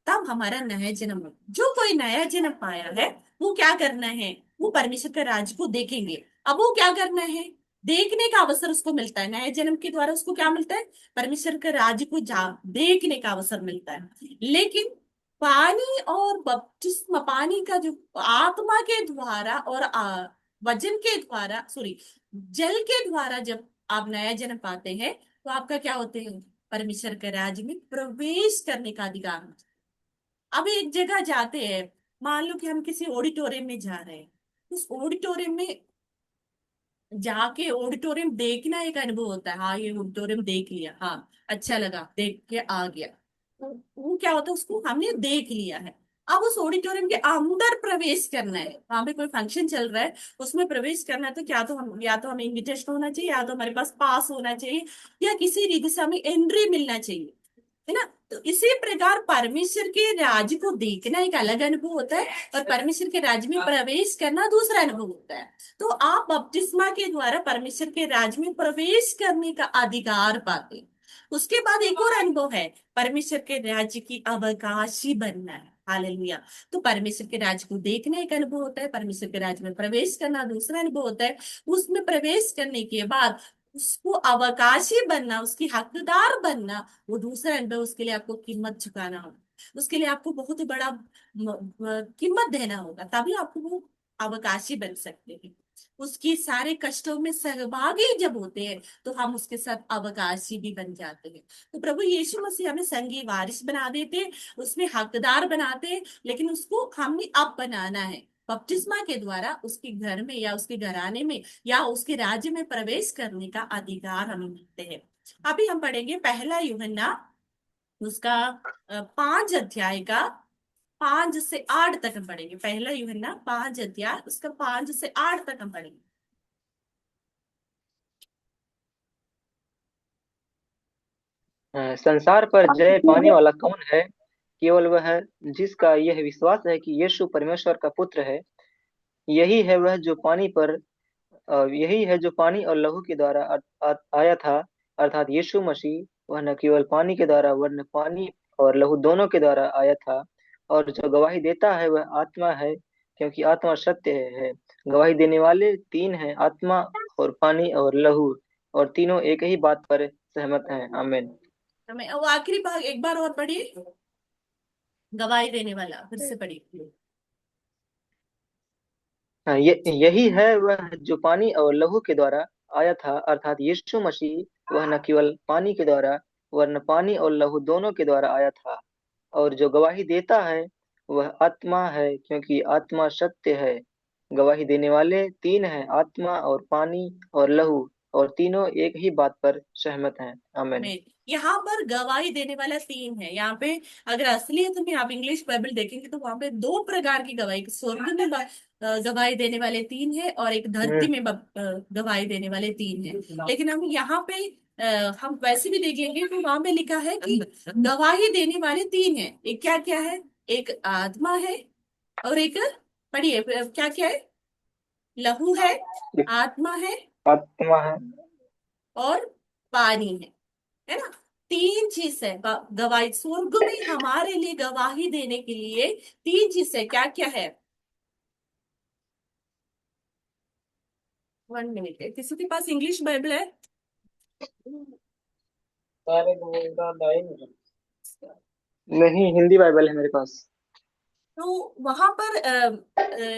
S1: तब हमारा नया जन्म हो। जो कोई नया जन्म पाया है वो क्या करना है? वो परमेश्वर के राज को देखेंगे। अब वो क्या करना है? देखने का अवसर उसको मिलता है। नए जन्म के द्वारा उसको क्या मिलता है? परमेश्वर के राज्य को देखने का अवसर मिलता है। लेकिन पानी और बपतिस्मा, पानी का जो आत्मा के द्वारा और वजन के द्वारा, सॉरी, जल के द्वारा जब आप नया जन्म पाते हैं तो आपका क्या होते हैं, परमेश्वर के राज्य में प्रवेश करने का अधिकार होता है। अब एक जगह जाते हैं, मान लो कि हम किसी ऑडिटोरियम में जा रहे हैं, उस ऑडिटोरियम में जाके ऑडिटोरियम देखना एक अनुभव होता है। हाँ, ये ऑडिटोरियम देख लिया, हाँ अच्छा लगा, देख के आ गया, तो वो क्या होता है, उसको हमने देख लिया है। अब उस ऑडिटोरियम के अंदर प्रवेश करना है, वहां पे कोई फंक्शन चल रहा है, उसमें प्रवेश करना है, तो क्या तो हम, या तो हमें इनविटेशन होना चाहिए, या तो हमारे पास पास होना चाहिए, या किसी रीति से हमें एंट्री मिलना चाहिए, है ना। तो इसी प्रकार परमेश्वर के राज्य को देखना एक अलग अनुभव होता है, और परमेश्वर के राज्य में प्रवेश करना दूसरा अनुभव होता है। तो आप बपतिस्मा के द्वारा परमेश्वर के राज्य में प्रवेश करने का अधिकार पाते हैं। उसके बाद एक और अनुभव है, परमेश्वर के राज्य की अवकाशी बनना है। हालेलुया। तो परमेश्वर के राज्य को देखना एक अनुभव होता है, परमेश्वर के राज्य में प्रवेश करना दूसरा अनुभव होता है। उसमें प्रवेश करने के बाद उसको अवकाशी बनना, उसकी हकदार बनना, वो दूसरा अनुभव। उसके लिए आपको कीमत चुकाना होगा, उसके लिए आपको बहुत ही बड़ा कीमत देना होगा, तभी आपको वो अवकाशी बन सकते हैं। उसकी सारे कष्टों में सहभागी जब होते हैं तो हम उसके साथ अवकाशी भी बन जाते हैं। तो प्रभु यीशु मसीह हमें संगी वारिस बना देते, उसमें हकदार बनाते, लेकिन उसको हमने अब बनाना है बपतिस्मा के द्वारा। उसके घर में या उसके घराने में या उसके राज्य में प्रवेश करने का अधिकार हमें मिलते हैं। अभी हम पढ़ेंगे पहला यूहन्ना, उसका 5 अध्याय का 5 से 8 तक हम पढ़ेंगे। पहला यूहन्ना 5 अध्याय, उसका 5 से 8 तक हम पढ़ेंगे।
S5: संसार पर जय पाने वाला कौन है? केवल वह जिसका यह विश्वास है कि यीशु परमेश्वर का पुत्र है। यही है वह जो पानी पर यही है जो पानी और लहू के द्वारा आया था, अर्थात यीशु मसीह। वह न केवल पानी के द्वारा वरन पानी और लहू दोनों के द्वारा आया था। और जो गवाही देता है वह आत्मा है, क्योंकि आत्मा सत्य है। गवाही देने वाले तीन हैं, आत्मा और पानी और लहू, और तीनों एक ही बात पर सहमत हैं। आमीन।
S1: हमें वो आखिरी भाग एक बार और पढ़िए, गवाही देने वाला, फिर से पढ़िए।
S5: हाँ, यही है वह जो पानी और लहू के द्वारा आया था, अर्थात यीशु मसीह। वह न केवल पानी के द्वारा वरन पानी और लहू दोनों के द्वारा आया था। और जो गवाही देता है वह आत्मा है, क्योंकि आत्मा सत्य है। गवाही देने वाले तीन हैं, आत्मा और पानी और लहू, और तीनों एक ही बात पर सहमत हैं। आमीन।
S1: में यहाँ पर गवाही देने वाला तीन है। यहाँ पे अगर असलियत में आप इंग्लिश बाइबल देखेंगे तो वहां पे दो प्रकार की गवाही, स्वर्ग में गवाही देने वाले तीन है, और एक धरती में गवाही देने वाले तीन है। लेकिन हम यहाँ पे हम वैसे भी देख लेंगे तो वहां पे लिखा है कि गवाही देने वाले तीन है। एक क्या क्या है, एक आत्मा है, और एक, पढ़िए क्या क्या है, लहू है, आत्मा है,
S5: आत्मा है।
S1: और पानी है ना। तीन चीज है गवाही स्वर्ग में हमारे लिए गवाही देने के लिए। तीन चीज है, क्या क्या है। 1 मिनट है, किसी के पास इंग्लिश बाइबल है?
S5: नहीं, हिंदी बाइबल है मेरे पास।
S1: तो वहां पर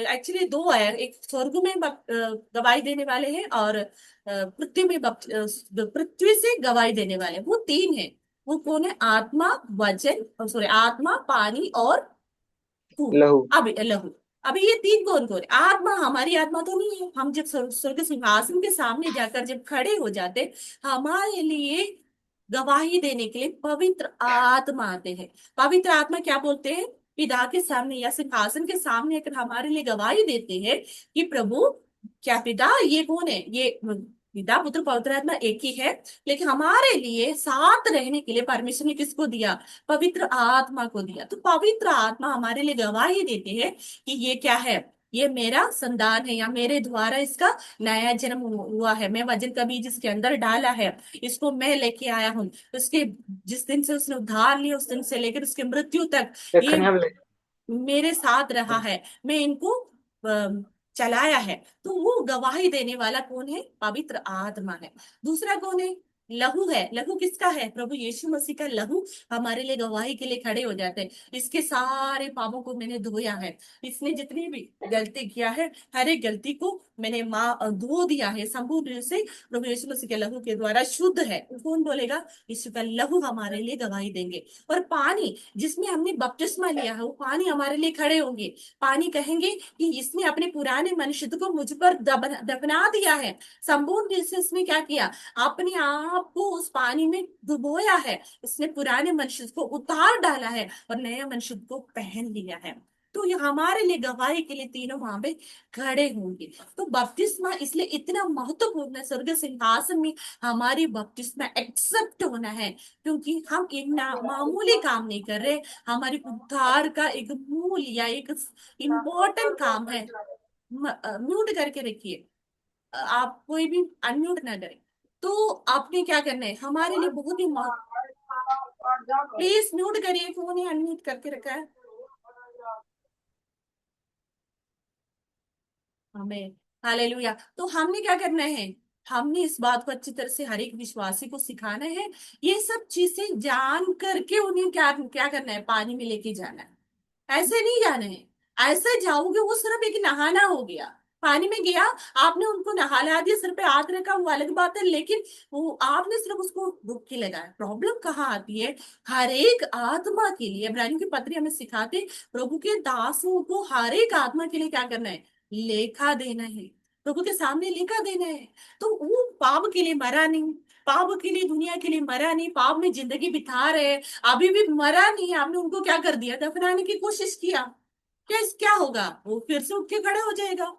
S1: एक्चुअली दो है, एक स्वर्ग में गवाही देने वाले हैं, और पृथ्वी में पृथ्वी से गवाही देने वाले हैं। वो तीन है। वो कौन है? आत्मा, वचन, सॉरी, आत्मा, पानी और फूल।
S5: लहू।
S1: अब लहू। अभी ये तीन कौन कौन है? आत्मा हमारी आत्मा तो नहीं है। हम जब स्वर्ग सिंहासन के सामने जाकर जब खड़े हो जाते, हमारे लिए गवाही देने के लिए पवित्र आत्मा आते हैं। पवित्र आत्मा क्या बोलते हैं? पिता के सामने या सिंहासन के सामने आकर हमारे लिए गवाही देते हैं कि प्रभु, क्या पिता, ये कौन है? ये पिता, पुत्र, पवित्र आत्मा एक ही है, लेकिन हमारे लिए साथ रहने के लिए परमेश्वर ने किसको दिया? पवित्र आत्मा को दिया। तो पवित्र आत्मा हमारे लिए गवाही देते हैं कि ये क्या है, ये मेरा संतान है, या मेरे द्वारा इसका नया जन्म हुआ है। मैं वचन का बीज इसके अंदर डाला है, इसको मैं लेके आया हूँ। उसके जिस दिन से उसने उद्धार लिया, उस दिन से लेकर उसके मृत्यु तक ये
S5: एखन हम
S1: मेरे साथ रहा है, मैं इनको चलाया है। तो वो गवाही देने वाला कौन है? पवित्र आत्मा है। दूसरा कौन है? लहू है। लहू किसका है? प्रभु यीशु मसीह का लहू हमारे लिए गवाही के लिए खड़े हो जाते हैं। इसके सारे पापों को मैंने धोया है। इसने जितनी भी गलती किया है, हर एक गलती को मैंने धो दिया है संपूर्ण रूप से। प्रभु यीशु मसीह के लहू के द्वारा शुद्ध है। कौन बोलेगा? यीशु का लहू हमारे लिए गवाही देंगे। और पानी जिसमें हमने बपतिस्मा लिया है, वो पानी हमारे लिए खड़े होंगे। पानी कहेंगे कि इसने अपने पुराने मनुष्य को मुझ पर दफना दिया है। संपूर्ण रूप से इसने क्या किया? अपने आप को उस पानी में डुबोया है। उसने पुराने मनुष्य को उतार डाला है और नए मनुष्य को पहन लिया है। तो ये हमारे लिए गवाही के लिए तीनों वहां पे खड़े होंगे। तो बपतिस्मा इसलिए इतना महत्वपूर्ण है। स्वर्ग सिंहासन में हमारी बपतिस्मा एक्सेप्ट होना है, क्योंकि हम एक मामूली काम नहीं कर रहे। हमारे उद्धार का एक मूल या एक इम्पोर्टेंट काम है। म्यूट करके रखिए, आप कोई भी अनम्यूट ना करें। तो आपने क्या करना है? हमारे लिए बहुत ही प्लीज म्यूट करिए, फोन ही अनम्यूट करके रखा है। हमें हालेलुया। तो हमने क्या करना है? हमने इस बात को अच्छी तरह से हर एक विश्वासी को सिखाना है। ये सब चीजें जान करके उन्हें क्या क्या करना है? पानी में लेके जाना है। ऐसे नहीं जाना है। ऐसे जाओगे वो सिर्फ एक नहाना हो गया। पानी में गया, आपने उनको नहला दिया, सिर पे हाथ रखा, वो अलग बात है, लेकिन वो आपने सिर्फ उसको डुबकी लगाया। प्रॉब्लम कहाँ आती है? हर एक आत्मा के लिए इब्रानियों की पत्री हमें सिखाते, प्रभु के दासों को हर एक आत्मा के लिए क्या करना है? लेखा देना है। प्रभु के सामने लेखा देना है। तो वो पाप के लिए मरा नहीं, पाप के लिए दुनिया के लिए मरा नहीं, पाप में जिंदगी बिता रहे, अभी भी मरा नहीं। आपने उनको क्या कर दिया? दफनाने की कोशिश किया। क्या होगा? वो फिर से उठ के खड़ा हो जाएगा।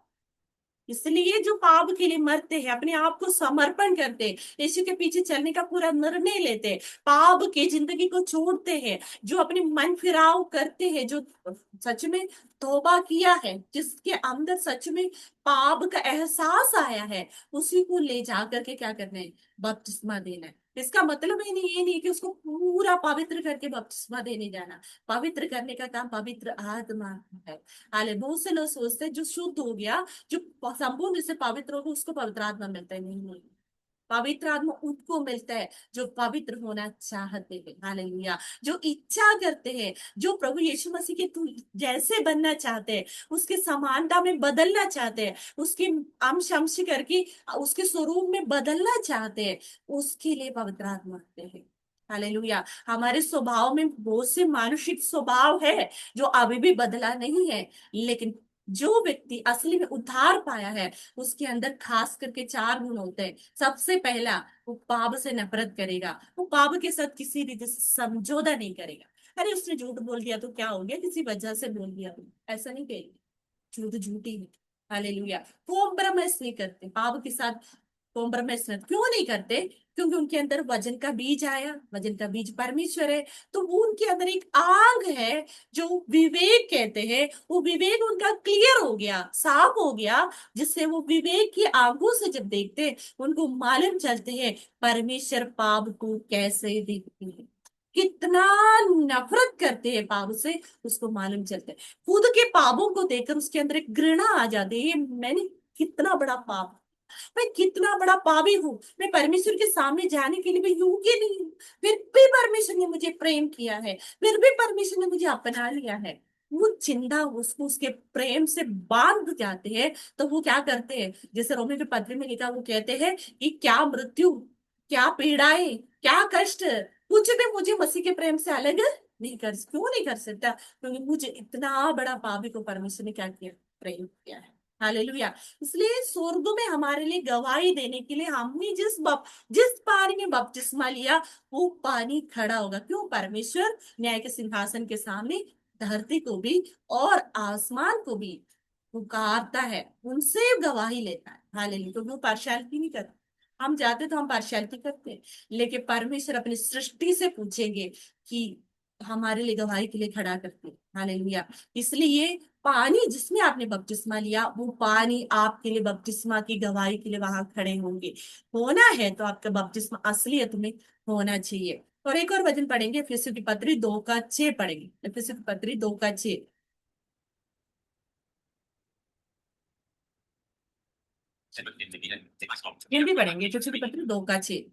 S1: इसलिए जो पाप के लिए मरते हैं, अपने आप को समर्पण करते हैं, यीशु के पीछे चलने का पूरा निर्णय लेते हैं, पाप की जिंदगी को छोड़ते हैं, जो अपने मन फिराव करते हैं, जो सच में तौबा किया है, जिसके अंदर सच में पाप का एहसास आया है, उसी को ले जा करके क्या करना है? बपतिस्मा देना है। इसका मतलब ही नहीं, ये नहीं कि उसको पूरा पवित्र करके बपतिस्मा देने जाना। पवित्र करने का काम पवित्र आत्मा है। हाले बहुत से लोग सोचते हैं जो शुद्ध हो गया, जो संपूर्ण रूप से पवित्र होगा, उसको पवित्र आत्मा मिलता है। नहीं, नहीं। पवित्र आत्मा उनको मिलता है जो पवित्र होना चाहते हैं। हालेलुया। जो इच्छा करते हैं, जो प्रभु यीशु मसीह के तू जैसे बनना चाहते हैं, उसके समानता में बदलना चाहते हैं, उसके अंश अंश करके उसके स्वरूप में बदलना चाहते हैं, उसके लिए पवित्र आत्मा आते हैं। हालेलुया। हमारे स्वभाव में बहुत से मानुषिक स्वभाव है जो अभी भी बदला नहीं है, लेकिन जो व्यक्ति असली में उद्धार पाया है, उसके अंदर खास करके चार गुण होते हैं। सबसे पहला, वो पाप से नफरत करेगा। वो पाप के साथ किसी रीति से समझौता नहीं करेगा। अरे उसने झूठ बोल दिया तो क्या हो गया, किसी वजह से बोल दिया, तो ऐसा नहीं कहेगी। झूठ झूठी है। हालेलुया। कॉम्प्रोमाइज नहीं करते पाप के साथ। कॉम्प्रोमाइज क्यों नहीं करते? क्योंकि उनके अंदर वजन का बीज आया। वजन का बीज परमेश्वर है। तो वो उनके अंदर एक आग है जो विवेक कहते हैं। वो विवेक उनका क्लियर हो गया, साफ हो गया, जिससे वो विवेक की आंखों से जब देखते हैं, उनको मालूम चलते हैं परमेश्वर पाप को कैसे देखते हैं, कितना नफरत करते हैं पाप से, उसको मालूम चलता है। खुद के पापों को देखकर उसके अंदर एक घृणा आ जाती है। ये मैंने कितना बड़ा पाप, मैं कितना बड़ा पापी हूँ, मैं परमेश्वर के सामने जाने के लिए मैं योग्य नहीं हूँ, फिर भी परमेश्वर ने मुझे प्रेम किया है, फिर भी परमेश्वर ने मुझे अपना लिया है। वो चिंता उसको उसके प्रेम से बांध जाते हैं। तो वो क्या करते हैं? जैसे रोमी के पत्र में लिखा, वो कहते हैं कि क्या मृत्यु, क्या पीड़ाएं, क्या कष्ट, कुछ भी मुझे मसीह के प्रेम से अलग नहीं कर, क्यों नहीं कर सकता? क्योंकि मुझे इतना बड़ा पापी को परमेश्वर ने क्या किया? प्रेम किया है। हालेलुया। इसलिए स्वर्ग में हमारे लिए गवाही देने के लिए हमने जिस पानी में बपतिस्मा लिया, वो पानी खड़ा होगा। क्यों? परमेश्वर न्याय के सिंहासन के सामने धरती को भी और आसमान को भी पुकारता है, उनसे गवाही लेता है। हालेलुया। क्योंकि वो पार्शियलिटी नहीं करता। हम जाते तो हम पार्शियलिटी करते हैं, लेकिन परमेश्वर अपनी सृष्टि से पूछेंगे कि हमारे लिए गवाही के लिए खड़ा करते हैं। हालेलुया। इसलिए पानी जिसमें आपने बपतिस्मा लिया, वो पानी आपके लिए बपतिस्मा की गवाही के लिए वहां खड़े होंगे। होना है तो आपका बपतिस्मा असलियत में होना चाहिए। और एक और वचन पढ़ेंगे, इफिसियों की पत्री 2:6 पढ़ेंगे। इफिसियों की पत्री 2:6 हिंदी पढ़ेंगे। इफिसियों की पत्री 2:6।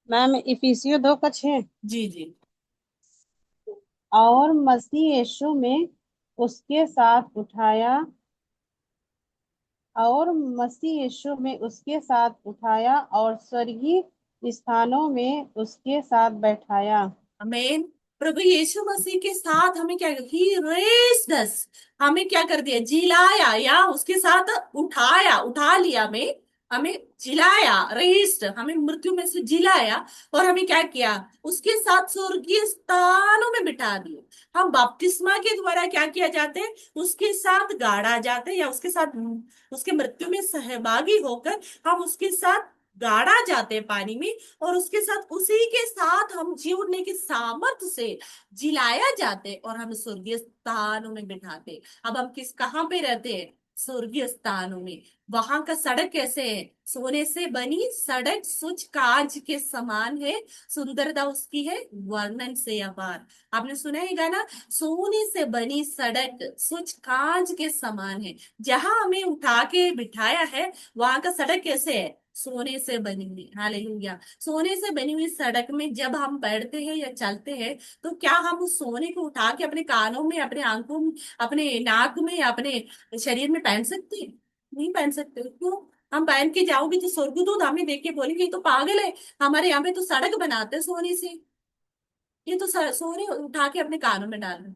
S8: मैम इफिसियो 2:6।
S1: जी जी।
S8: और मसीह यीशु में उसके साथ उठाया और मसीह यीशु में उसके साथ उठाया और स्वर्गीय स्थानों में उसके साथ बैठाया।
S1: आमीन। प्रभु यीशु मसीह के साथ हमें क्या, ही रेस्ड अस, हमें क्या कर दिया, जिलाया, या उसके साथ उठाया, उठा लिया हमें जिलाया, रेस्ड, हमें मृत्यु में से जिलाया, और हमें क्या किया, उसके साथ स्वर्गीय स्थानों में बिठा दिए। हम बपतिस्मा के द्वारा क्या किया जाते हैं, उसके साथ गाड़ा जाते हैं, या उसके साथ उसके मृत्यु में सहभागी होकर हम उसके साथ गाड़ा जाते हैं पानी में, और उसके साथ, उसी के साथ हम जीवने की सामर्थ्य से जिलाया जाते, और हम स्वर्गीय स्थानों में बिठाते। अब हम कहाँ पे रहते हैं, स्वर्गीय स्थानों में। वहां का सड़क कैसे है, सोने से बनी सड़क, सुच कांच के समान है, सुंदरता उसकी है वर्णन से अपार। आपने सुना है गाना, सोने से बनी सड़क सुच कांच के समान है। जहां हमें उठा के बिठाया है, वहां का सड़क कैसे है, सोने से बनी हुई। हालेलुया। सोने से बनी हुई सड़क में जब हम बैठते हैं या चलते हैं, तो क्या हम उस सोने को उठा के अपने कानों में, अपने आंखों में, अपने नाक में, अपने शरीर में पहन सकते हैं? नहीं पहन सकते। क्यों? हम पहन के जाओगे तो स्वर्गदूत हमें देख के बोलेंगे ये तो पागल है, हमारे यहाँ पे तो सड़क बनाते हैं सोने से, ये तो सोने उठा के अपने कानों में डाल रहे हैं।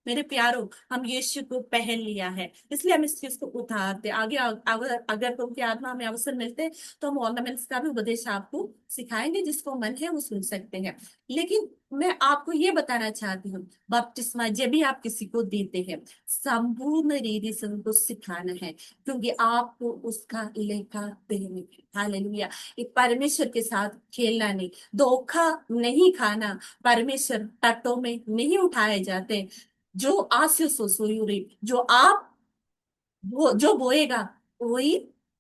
S1: मेरे प्यारों, हम यीशु को पहन लिया है, इसलिए हम इस चीज को उतारते आगे। अगर अगर उनकी आत्मा में अवसर मिलते, तो हम ऑर्नामेंट्स का भी उपदेश आपको सिखाएंगे, जिसको मन है वो सुन सकते हैं। लेकिन मैं आपको ये बताना चाहती हूँ, बपतिस्मा जब भी आप किसी को देते हैं, संपूर्ण रीति से उनको सिखाना है, क्योंकि आपको उसका लेखा देने है। हालेलुया। एक परमेश्वर के साथ खेलना नहीं, धोखा नहीं खाना। परमेश्वर तटों में नहीं उठाए जाते। जो आस्य सो सोयूरी, जो आप वो जो बोएगा वही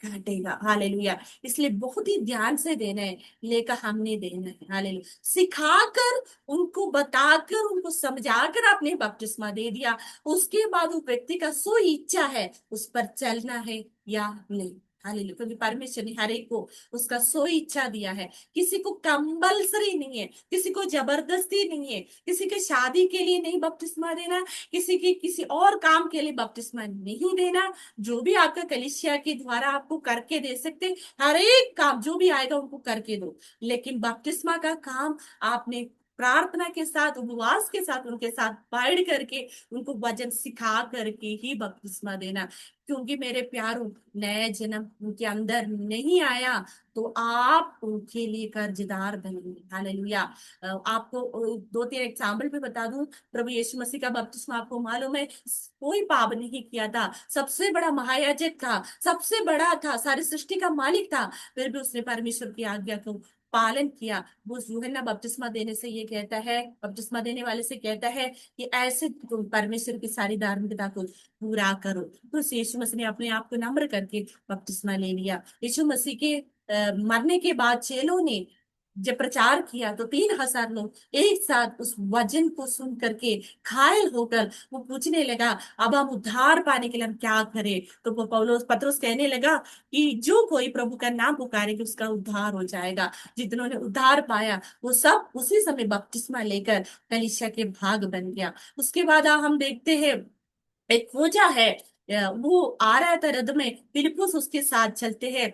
S1: काटेगा। हालेलुया। इसलिए बहुत ही ध्यान से देना है, लेकर हमने देना है। हालेलुया। सिखाकर, उनको बताकर, उनको समझाकर आपने बपतिस्मा दे दिया, उसके बाद वो व्यक्ति का सो इच्छा है उस पर चलना है या नहीं। हालेलुया। क्योंकि परमेश्वर ने हर एक को उसका सो इच्छा दिया है। किसी को कंपल्सरी नहीं है, किसी को जबरदस्ती नहीं है, किसी के शादी के लिए नहीं बपतिस्मा देना, किसी की किसी और काम के लिए बपतिस्मा नहीं देना। जो भी आपका कलीसिया के द्वारा आपको करके दे सकते, हर एक काम जो भी आएगा उनको करके दो, लेकिन बपतिस्मा का काम आपने प्रार्थना के साथ, उपवास के साथ, उनके साथ बैठ करके, उनको वचन सिखा करके ही बपतिस्मा देना। क्योंकि मेरे प्यारों, नया जन्म उनके अंदर नहीं आया तो आप उनके लिए कर्जदार बनेंगे। हालेलुया। आपको दो तीन एग्जाम्पल भी बता दूं। प्रभु यीशु मसीह का बपतिस्मा आपको मालूम है, कोई पाप नहीं किया था, सबसे बड़ा महायाजक था, सबसे बड़ा था, सारी सृष्टि का मालिक था, फिर भी उसने परमेश्वर की आज्ञा को पालन किया। वो यूहन्ना बपतिस्मा देने से ये कहता है, बपतिस्मा देने वाले से कहता है कि ऐसे तुम परमेश्वर की सारी धार्मिकता को पूरा करो। तो यीशु मसीह ने अपने आप को नम्र करके बपतिस्मा ले लिया। यीशु मसीह के मरने के बाद चेलों ने जब प्रचार किया, तो 3,000 लोग एक साथ उस वचन को सुन करके घायल होकर वो पूछने लगा, अब हम उद्धार पाने के लिए हम क्या करें? तो वो पौलुस पतरस कहने लगा कि जो कोई प्रभु का नाम पुकारेगा उसका उद्धार हो जाएगा। जितनों ने उद्धार पाया वो सब उसी समय बपतिस्मा लेकर कलीसिया के भाग बन गया। उसके बाद हम देखते हैं, एक खोजा है, वो आ रहा था रथ में, फिलिप्पुस उसके साथ चलते हैं।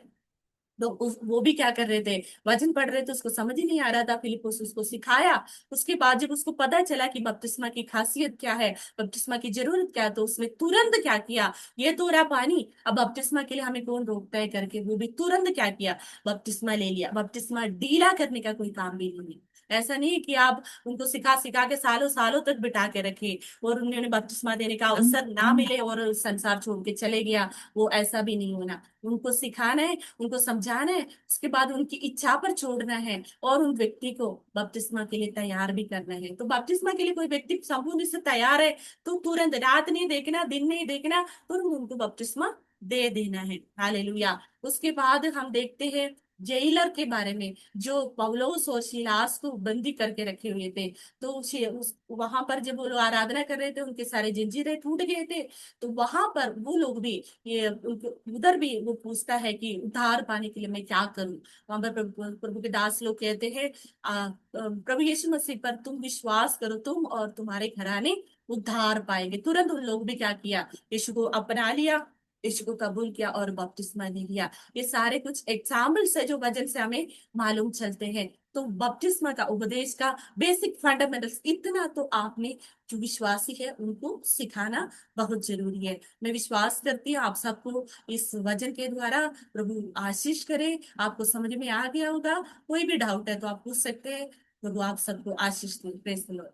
S1: तो वो भी क्या कर रहे थे, वचन पढ़ रहे थे, उसको समझ ही नहीं आ रहा था। फिलिप्पुस उसको सिखाया। उसके बाद जब उसको पता चला कि बपतिस्मा की खासियत क्या है, बपतिस्मा की जरूरत क्या है, तो उसने तुरंत क्या किया, ये तो रहा पानी, अब बपतिस्मा के लिए हमें कौन रोकता है करके वो भी तुरंत क्या किया, बपतिस्मा ले लिया। बपतिस्मा ढीला करने का कोई काम भी नहीं है। ऐसा नहीं है कि आप उनको सिखा सिखा के सालों सालों तक बिठा के रखे और उन्होंने बपतिस्मा देने का अवसर ना मिले और संसार छोड़ के चले गया, वो ऐसा भी नहीं होना। उनको सिखाना है, उनको समझाना है, उसके बाद उनकी इच्छा पर छोड़ना है, और उन व्यक्ति को बपतिस्मा के लिए तैयार भी करना है। तो बपतिस्मा के लिए कोई व्यक्ति संपूर्ण से तैयार है, तो तुरंत, रात नहीं देखना, दिन नहीं देखना, तुरंत उनको बपतिस्मा दे देना है। हालेलुया। उसके बाद हम देखते हैं जेलर के बारे में, जो पौलुस और सिलास को बंदी करके रखे हुए थे। तो वहां पर जब वो लोग आराधना कर रहे थे, उनके सारे जंजीरें टूट गए थे। तो वहां पर वो लोग भी, ये उधर भी वो पूछता है कि उद्धार पाने के लिए मैं क्या करूं। वहां पर प्रभु प्रभु के दास लोग कहते हैं, प्रभु यीशु मसीह पर तुम विश्वास करो, तुम और तुम्हारे घराने उद्धार पाएंगे। तुरंत उन लोग भी क्या किया, यीशु को अपना लिया, यीशु को कबूल किया और बपतिस्मा ले लिया। ये सारे कुछ एग्जाम्पल्स है जो वजन से हमें मालूम चलते हैं। तो बपतिस्मा का उपदेश का बेसिक फंडामेंटल्स इतना तो आपने, जो विश्वासी है उनको सिखाना बहुत जरूरी है। मैं विश्वास करती हूँ आप सबको इस वचन के द्वारा प्रभु आशीष करे, आपको समझ में आ गया होगा। कोई भी डाउट है तो आप पूछ सकते हैं। प्रभु आप सबको आशीष दे। Praise the Lord.